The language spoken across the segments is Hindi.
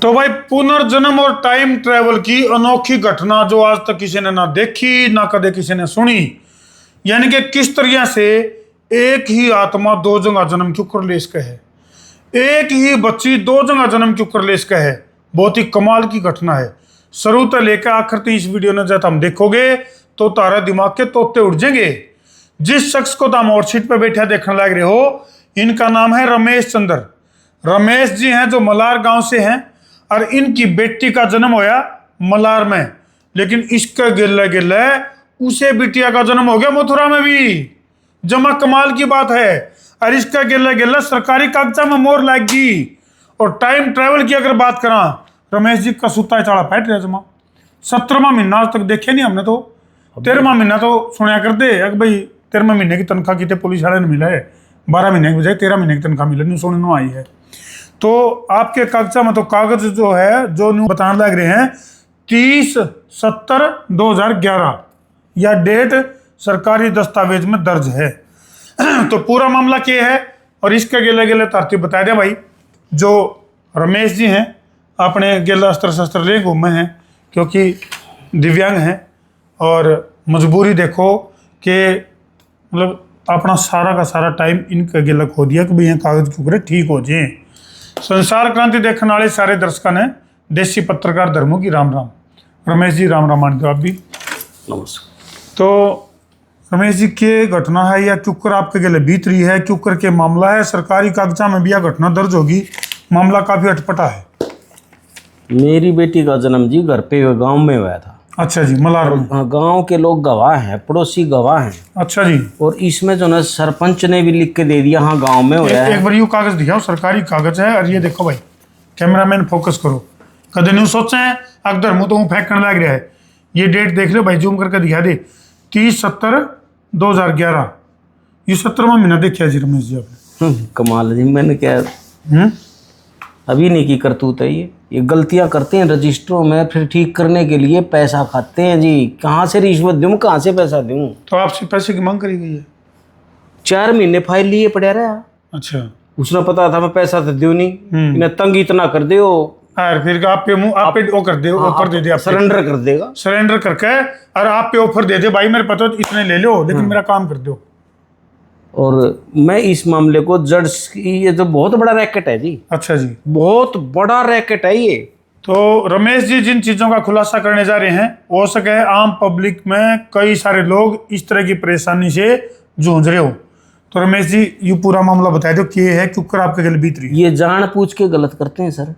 तो भाई पुनर्जन्म और टाइम ट्रेवल की अनोखी घटना जो आज तक किसी ने ना देखी ना कदे किसी ने सुनी। यानी कि किस तरह से एक ही आत्मा दो जगह जन्म क्यों कर ले इसका है, एक ही बच्ची दो जगह जन्म क्यों कर ले इसका है। बहुत ही कमाल की घटना है। शुरू से लेकर आखिर तक इस वीडियो ने जब हम देखोगे तो तारा दिमाग के तोते उड़ जाएंगे। जिस शख्स को तुम और सीट पर बैठा देखने लग रहे हो, इनका नाम है रमेश चंद्र। रमेश जी हैं जो मलार गांव से हैं और इनकी बेटी का जन्म होया मलार में, लेकिन इसका गिल्ला गिल्ला उसे बिटिया का जन्म हो गया मथुरा में भी। जमा कमाल की बात है। और इसका गिल्ला गिल्ला सरकारी कागजा में मोर लग गई। और टाइम ट्रेवल की अगर बात करा, रमेश जी का सूता चाड़ा फैट रहा जमा। 17वां महीना आज तक देखे नहीं हमने, तो 13वां महीना तो सुनया करते अगर भाई 13वें महीने की तनख्वाह की पुलिस वाले ने मिला है, 12 महीने की बजाय 13 महीने की तनख्वाह मिला, नहीं सुनने आई है। तो आपके कागजा में तो कागज जो है जो बताने लग रहे हैं 30/7/2011 या डेट सरकारी दस्तावेज में दर्ज है। तो पूरा मामला क्या है और इसके गेले गेले तरतीब बता दें भाई। जो रमेश जी हैं अपने गेला अस्त्र शस्त्र ले घूमे हैं क्योंकि दिव्यांग हैं और मजबूरी देखो कि मतलब अपना सारा का सारा टाइम इनका गेला खो दिया कि भाई यहाँ कागज के ऊपर ठीक हो जाए। संसार क्रांति देखने वाले सारे दर्शकों ने देसी पत्रकार धर्मों की राम राम। रमेश जी राम राम मान दो आप भी। नमस्कार। तो रमेश जी के घटना है या क्योंकर आपके गले बीत रही है, क्योंकर के मामला है, सरकारी कागजा में भी यह घटना दर्ज होगी, मामला काफी अटपटा है। मेरी बेटी का जन्म जी घर पे गांव में हुआ था। अच्छा जी, मलार में। गांव के लोग गवाह हैं, पड़ोसी गवाह हैं। अच्छा जी। और इसमें जो ना सरपंच ने भी लिख के दे दिया हाँ गांव में हुआ है। एक बार यू कागज दिखाओ, सरकारी कागज है। और ये देखो भाई, कैमरामैन फोकस करो, कदे नहीं सोचे हैं अगर मुँह तो फेंकने लग रहा है। ये डेट देख लो भाई, जूम करके दिखा दे, 30/7/2011। ये 17वां महीना देखा जी रमेश जी आपने। कमाल जी, मैंने क्या अभी नहीं की करतूत है। ये गलतियां करते हैं रजिस्टरों में, फिर ठीक करने के लिए पैसा खाते हैं जी। कहाँ से रिश्वत दूं, कहाँ से पैसा दूं। तो आपसे पैसे की मांग करी गई है? 4 महीने फाइल लिए पड़ा रहा। अच्छा। उसने पता था मैं पैसा तो दूं नहीं, इन्हें तंग इतना कर दे और फिर आप पे मुंह आप पे वो कर दे, ऑफर दे दे, सरेंडर कर देगा। सरेंडर करके और आप पे ऑफर दे दे, भाई मेरे पता तो इतने ले लो लेकिन मेरा काम कर दो। और मैं इस मामले को जज की, ये तो बहुत बड़ा रैकेट है जी। अच्छा जी, बहुत बड़ा रैकेट है ये। तो रमेश जी जिन चीजों का खुलासा करने जा रहे हैं, हो सके आम पब्लिक में कई सारे लोग इस तरह की परेशानी से जूझ रहे हो। तो रमेश जी ये पूरा मामला बता दो कि है क्यों कर आपके गले बीत रही है। ये जान पूछ के गलत करते हैं सर।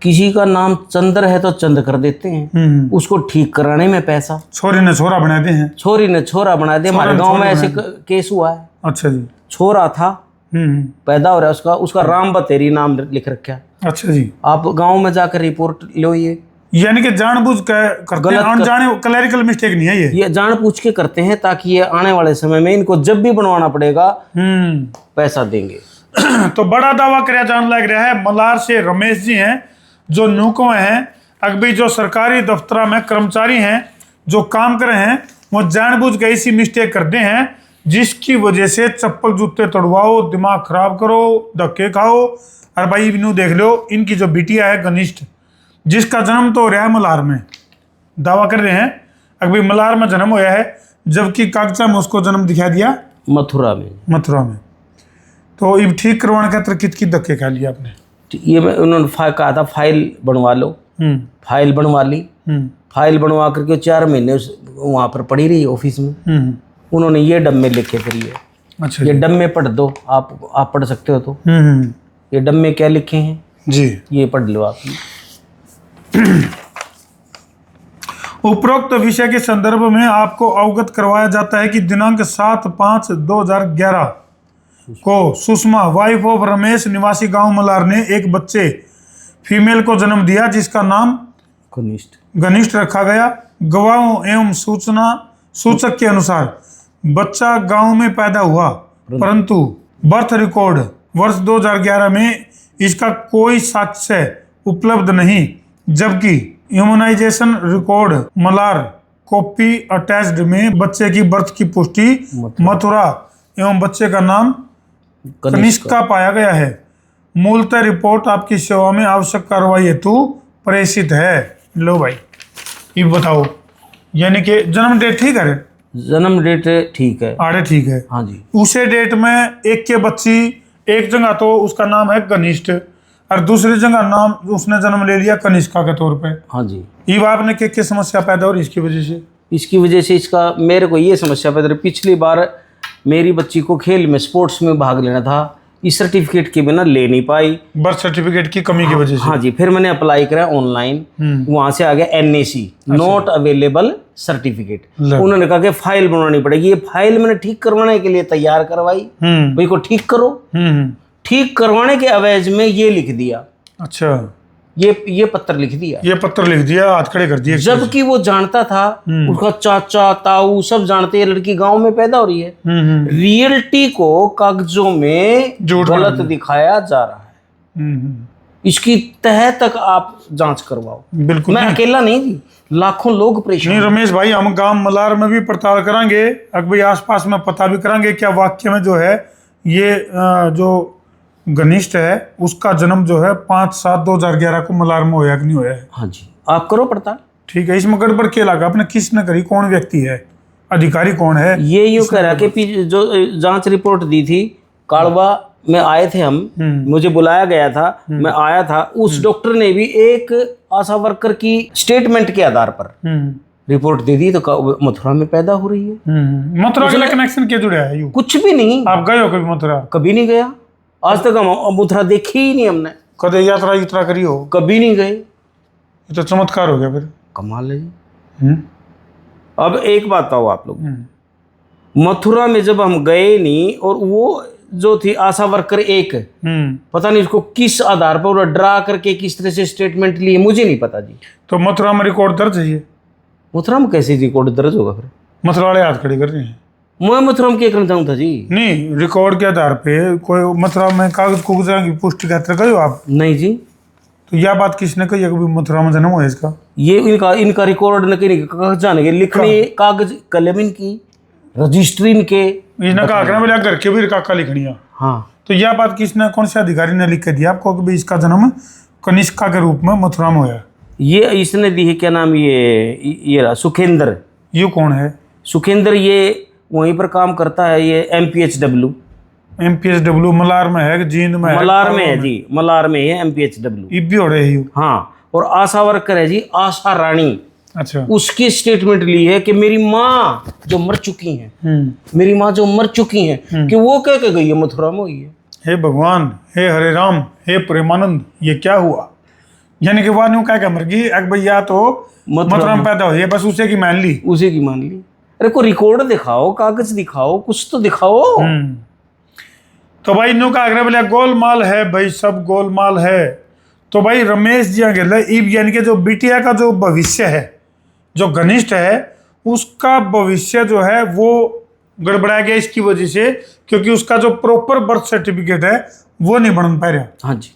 किसी का नाम चंद्र है तो चंद कर देते हैं, उसको ठीक कराने में पैसा। छोरी ने छोरा बना दे हैं, छोरी ने छोरा बना दे। हमारे गांव में ऐसे केस हुआ है। अच्छा जी। छोरा था पैदा हो रहा है, उसका राम बतेरी नाम लिख रखा। अच्छा जी। आप गांव में जाकर रिपोर्ट लो। ये यानी कि जानबूझ कर गलत अनजाने क्लैरिकल मिस्टेक नहीं है ये जानबूझ के करते हैं ताकि ये आने वाले समय में इनको जब भी बनवाना पड़ेगा पैसा देंगे। तो बड़ा दावा कराया जान लग रहा है। मलार से रमेश जी हैं जो नुको हैं, अभी जो सरकारी दफ्तर में कर्मचारी हैं जो काम कर रहे हैं, वो जानबूझ के ऐसी मिस्टेक करते हैं जिसकी वजह से चप्पल जूते तोड़वाओ, दिमाग खराब करो, धक्के खाओ। और भाई इनू देख लो, इनकी जो बिटिया है घनिष्ठ, जिसका जन्म तो हो रहा है मलार में, दावा कर रहे हैं अभी मलार में जन्म होया है, जबकि कागजा में उसको जन्म दिखा दिया मथुरा में। तो ये ठीक करवाने का तो कित धक्के खा लिया आपने? ये मैं उन्होंने कहा था फाइल बनवा लो। फाइल बनवा ली। फाइल बनवा करके 4 महीने वहाँ पर पड़ी रही ऑफिस में। उन्होंने ये डब्बे लिखे फिर ये। अच्छा। ये डब्बे पढ़ दो, आप पढ़ सकते हो तो। ये डब्बे क्या लिखे हैं जी, ये पढ़ लो आप। उपरोक्त विषय के संदर्भ में आपको अवगत करवाया जाता है कि दिनांक 7/5/2011 को सुषमा वाइफ ऑफ रमेश निवासी गांव मलार ने एक बच्चे फीमेल को जन्म दिया जिसका नाम घनिष्ठ रखा गया। गवाहों एवं सूचक के अनुसार बच्चा गांव में पैदा हुआ, परंतु बर्थ रिकॉर्ड वर्ष 2011 में इसका कोई साक्ष्य उपलब्ध नहीं, जबकि इम्यूनाइजेशन रिकॉर्ड मलार कॉपी अटैच्ड में बच्चे की बर्थ की पुष्टि मथुरा एवं बच्चे का नाम कनिष्का पाया गया है। मूलतः रिपोर्ट आपकी सेवा में आवश्यक कार्रवाई हेतु प्रेषित है। लो भाई ये बताओ, यानी कि जन्म डेट ठीक है, जन्म डेट ठीक है, आड़े ठीक है। हाँ जी। उसे डेट में एक के बच्ची, एक जगह तो उसका नाम है कनिष्ठ और दूसरी जगह नाम उसने जन्म ले लिया कनिष्का के तौर पे। हाँ जी। ये आपने क्या समस्या पैदा हो रही इसकी वजह से? इसकी वजह से इसका मेरे को ये समस्या पैदा रही, पिछली बार मेरी बच्ची को खेल में स्पोर्ट्स में भाग लेना था, इस सर्टिफिकेट के बिना ले नहीं पाई, बर्थ सर्टिफिकेट की कमी की वजह से। हाँ जी। फिर मैंने अप्लाई करा ऑनलाइन, वहां से आ गया NAC, नॉट अवेलेबल सर्टिफिकेट। उन्होंने कहा कि फाइल बनवानी पड़ेगी। ये फाइल मैंने ठीक करवाने के लिए तैयार करवाई, भाई को ठीक करो। ठीक करवाने के अवैज में ये लिख दिया, अच्छा ये पत्र लिख दिया, ये पत्र लिख दिया, हाथ खड़े कर दिए। जबकि वो जानता था, उसका चाचा ताऊ सब जानते हैं लड़की गांव में पैदा हो रही है। रियलिटी को कागजों में गलत दिखाया जा रहा है। इसकी तह तक आप जांच करवाओ। बिल्कुल, मैं अकेला नहीं थी, लाखों लोग परेशान। नहीं रमेश भाई, हम गांव मलार में भी पड़ताल करेंगे, अकबई आसपास में पता भी करेंगे क्या वाक्य में जो है ये जो घनिष्ठ है उसका जन्म जो है 5/7/2011 को मलार में होया कि नहीं होया है। हाँ जी, आप करो पड़ताल। ठीक है, इसमें गड़बड़ क्या लगा आपने, किसने करी, कौन व्यक्ति है, अधिकारी कौन है? ये यूं कह रहा कि जो जांच रिपोर्ट दी थी कालवा में आए थे हम, मुझे बुलाया गया था, मैं आया था। उस डॉक्टर ने भी एक आशा वर्कर की स्टेटमेंट के आधार पर रिपोर्ट दे दी, तो मथुरा में पैदा हो रही है। मथुरा का कनेक्शन क्या जुड़ा है? कुछ भी नहीं। आप गए हो कभी मथुरा? कभी नहीं गया, आज तक हम मथुरा देखी ही नहीं हमने। कदे यात्रा करी हो? कभी नहीं गए। ये तो चमत्कार हो गया फिर। कमाल है जी। अब एक बात बताओ आप लोग, मथुरा में जब हम गए नहीं, और वो जो थी आशा वर्कर एक, पता नहीं उसको किस आधार पर डरा करके किस तरह से स्टेटमेंट लिए, मुझे नहीं पता जी। तो मथुरा में रिकॉर्ड दर्ज है? मथुरा में कैसे रिकॉर्ड दर्ज होगा? फिर मथुरा वाले हाथ खड़े कर रहे हैं। मैं मथुरा में क्या करना चाहूँ था जी? नहीं, रिकॉर्ड के आधार पे कोई मथुरा में कागज कुगजा की पुष्टि खातिर गए हो आप? नहीं जी। तो यह बात किसने कही है कि मथुरा में जन्म हुआ इसका? ये इनका रिकॉर्ड न कहीं कागज जाने के लिखने, कागज कलम इनकी, रजिस्ट्री इनके, इसने कहा कि बोले घर के भी काका लिखनिया। हाँ, तो यह बात किसने, कौन से अधिकारी ने लिख के दिया आपको कि इसका जन्म कनिष्का के रूप में मथुरा में हुआ? ये इसने दी है, क्या नाम, ये रहा सुखेंद्र। ये कौन है सुखेंद्र? ये वहीं पर काम करता है, ये MPHW। MPHW मलार में है कि जींद में है? मलार में है जी, मलार में है MPHW। ये भी हो रहे हैं। हाँ, और आशा वर्कर है जी आशा रानी। अच्छा। उसकी स्टेटमेंट ली है कि मेरी माँ जो मर चुकी हैं, मेरी माँ जो मर चुकी हैं, कि वो कह के गई है मथुरा में हुई है। हे भगवान, हे हरे राम, हे प्रेमानंद, ये क्या हुआ? यानी कि वो क्या मर गई भैया, तो मथुरा में पैदा हुई है, बस उसे की मान ली, उसे की मान ली। अरे को रिकॉर्ड दिखाओ, कागज दिखाओ, कुछ तो दिखाओ। तो भाई नो का बोले गोलमाल है भाई, सब गोलमाल है। तो भाई रमेश जी यानी कि जो बिटिया का जो भविष्य है, जो घनिष्ठ है, उसका भविष्य जो है वो गड़बड़ा गया इसकी वजह से, क्योंकि उसका जो प्रॉपर बर्थ सर्टिफिकेट है वो नहीं बन पा रहा। हाँ जी,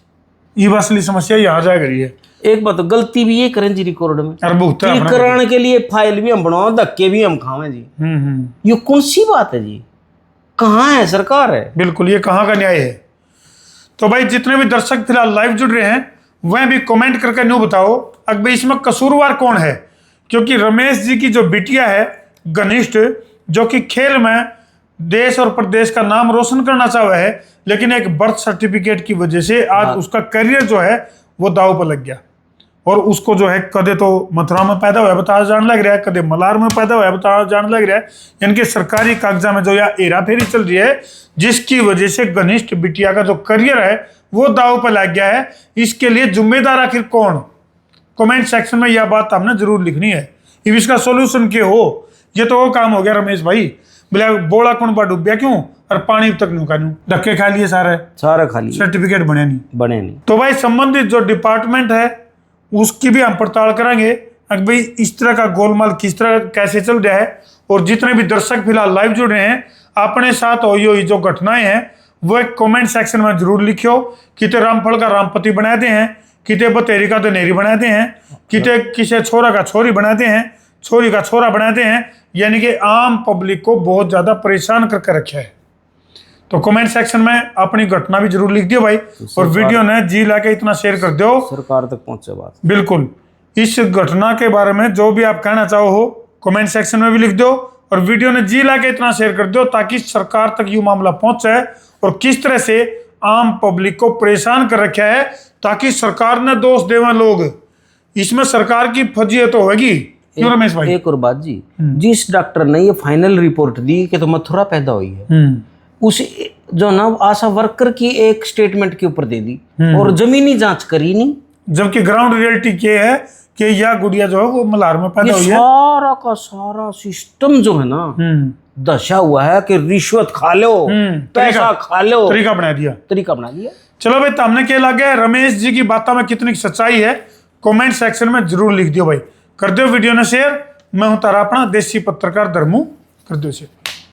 ये असली समस्या यहाँ जा रही है। एक बात, गलती भी ये करें जी रिकॉर्ड में, ठीक कराने के लिए फाइल भी हम बनाओ, धक्के भी हम खावें जी। ये कौन सी बात है जी? कहाँ है सरकार है? बिल्कुल, ये कहाँ का न्याय है? तो भाई जितने भी दर्शक फिलहाल लाइव जुड़ रहे हैं वह भी कमेंट करके न्यू बताओ अकबर इसमें कसूरवार कौन है, क्योंकि रमेश जी की जो बिटिया है घनिष्ठ, जो कि खेल में देश और प्रदेश का नाम रोशन करना चाहा है, लेकिन एक बर्थ सर्टिफिकेट की वजह से आज उसका करियर जो है वो दाव पर लग गया, और उसको जो है कदे तो मथुरा में पैदा हुआ बताया जाने लग रहा है, कदे मलार में पैदा हुआ बताया जाने लग रहा है। यानी कि सरकारी कागजा में जो या हेरा फेरी चल रही है, जिसकी वजह से घनिष्ठ बिटिया का जो करियर है वो दाव पर लग गया है। इसके लिए जिम्मेदार आखिर कौन? कमेंट सेक्शन में यह बात हमने जरूर लिखनी है। अब इसका सोल्यूशन क्या हो? ये तो वो काम हो गया रमेश भाई, बोले बोला कौन बा डूब गया क्यों, और पानी तक नुका नू धक्के खा लिए, सारा खा लिए, सर्टिफिकेट बने नहीं। तो भाई संबंधित जो डिपार्टमेंट है उसकी भी हम पड़ताल करेंगे कि भाई इस तरह का गोलमाल किस तरह कैसे चल रहा है। और जितने भी दर्शक फिलहाल लाइव जुड़ रहे हैं, अपने साथ हुई जो घटनाएं हैं वो एक कमेंट सेक्शन में जरूर लिखियो। किते रामफल का रामपति बनाते हैं, किते बतेरी का दनेरी बनाते हैं, किते किसी छोरा का छोरी बनाते हैं, छोरी का छोरा बनाते हैं, यानी कि आम पब्लिक को बहुत ज़्यादा परेशान करके रखा है। तो कमेंट सेक्शन में अपनी घटना भी जरूर लिख दियो भाई, और वीडियो ने जी लाके इतना शेयर कर दो, सरकार तक पहुंचे बात। बिल्कुल। इस घटना के बारे में जो भी आप कहना चाहो हो कमेंट सेक्शन में भी लिख दो, और वीडियो ने जी लाके इतना शेयर कर दो ताकि सरकार तक ये मामला पहुंचे, और किस तरह से आम पब्लिक को परेशान कर रखा है, ताकि सरकार ने दोष देवा लोग, इसमें सरकार की फजीयत होगी। क्यों रमेश भाई? एक और बात जी, जिस डॉक्टर ने ये फाइनल रिपोर्ट दी कि तो मथुरा पैदा हुई है, उस जो ना आशा वर्कर की एक स्टेटमेंट के ऊपर दे दी और जमीनी जांच करी नहीं, जबकि ग्राउंड रियलिटी ये है कि यह गुड़िया जो है वो मल्हार में पैदा हुई है। सारा का सारा सिस्टम जो है ना दशा हुआ है कि रिश्वत खा लो, पैसा खा लो, तरीका बना दिया। चलो भाई, हमने क्या लगे रमेश जी की बातों में कितनी सच्चाई है, कमेंट सेक्शन में जरूर लिख दियो भाई। कर दो वीडियो ने शेयर। मैं हूं तारा अपना देसी पत्रकार धर्मू, कर दो शेयर।